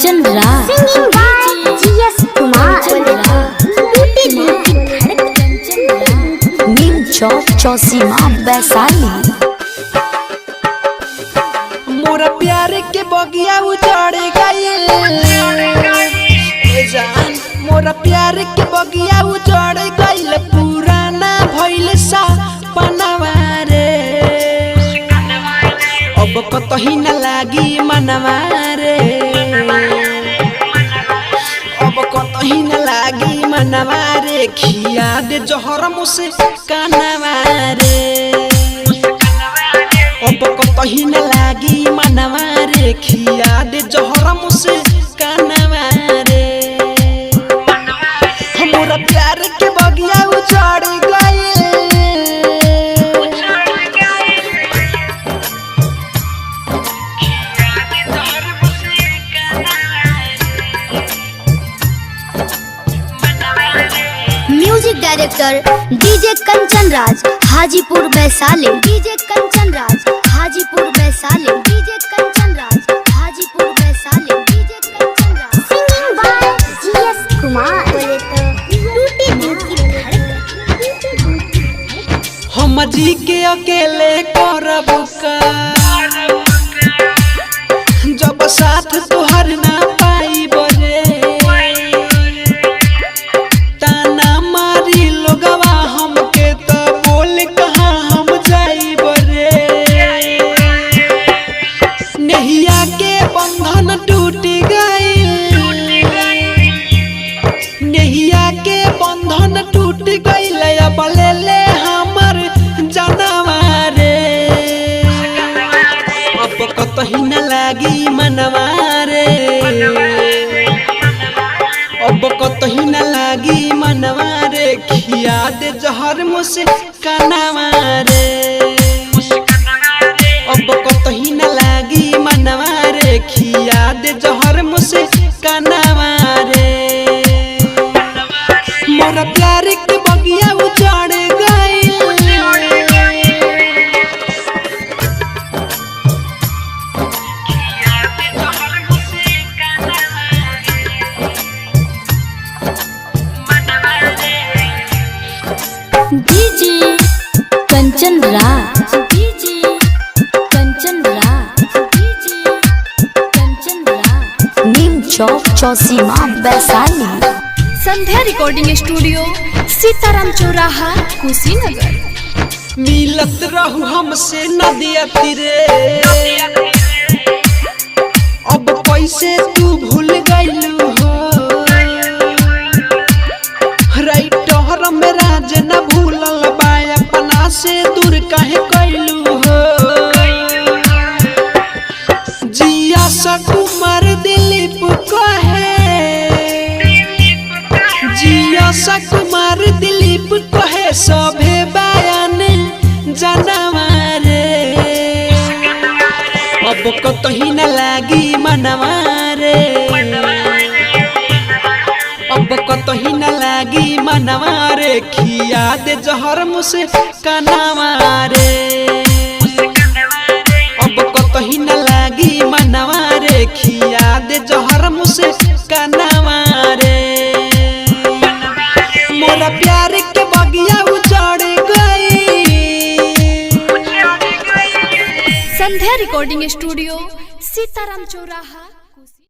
Kanchan Raj singing by GS Kumar. Neem Chowk Chausima Vaishali. मोरा प्यार के बगिया उजड़ गइल जान, मोरा प्यार के बगिया उजड़ गइल, पुराना भइल सा पनवा रे, अब कतही न लागी मनवा रे, अब कतही न लागी मनवा रे, खिया दे जहर मुझसे कानवा रे, अब कतही न लागी मनवा रे, खिया दे जहर मुझसे कानवा रे, हमरा प्यार के बगिया उजड़ गइल। Music director DJ Kanchan Raj Hajipur Vaishali. DJ Kanchan Raj Hajipur Vaishali. DJ Kanchan Raj Hajipur Vaishali. DJ Kanchan Raj. Singing by GS Kumar. बोले तो टूटी दिल की धड़कन। हम जी के अकेले करब का, जब साथ तुहर ना पाई बरे, ताना मारी लोगवा हमके तो बोल कहाँ हम जाई बरे, नहिया के बंधन टूट गइल, नहिया के बंधन टूट गइल, अब ले ले हमर जानवा रे, अब कतही न लागी मनवा रे, अब कतही न लागी मनवा रे, खिया दे जहर मुझसे कानवा रे, अब कतही न लागी मनवा रे, खिया दे जहर मुझसे कानवा रे, मोरा प्यार के बगिया उजड़ गइल। डीजे कंचन राज। डीजे कंचन राज। डीजे कंचन राज। नीम चौक चौसीमा वैशाली। संध्या रिकॉर्डिंग स्टूडियो सीताराम चौराहा कुशीनगर। मिलत रहू हमसे नदिया तीरे, अब कैसे तू भूल गइलू हो, राइटर में राज न भूलल बा, अपना से दूर काहे कइलू हो, जिया सकुमार दिलीप कहे, जिया सकुमार दिलीप कहे, सभे बयान जानवा रे, अब कतही न लागी मनवा रे, अब कतही न लागी मनवा रे, खिया दे जहर मुझसे कानवा रे, अब कतही न लागी मनवा रे, खिया दे जहर मुझसे कानवा रे, मोरा प्यार के बगिया उजड़ गई। संध्या रिकॉर्डिंग स्टूडियो सीताराम चौराहा।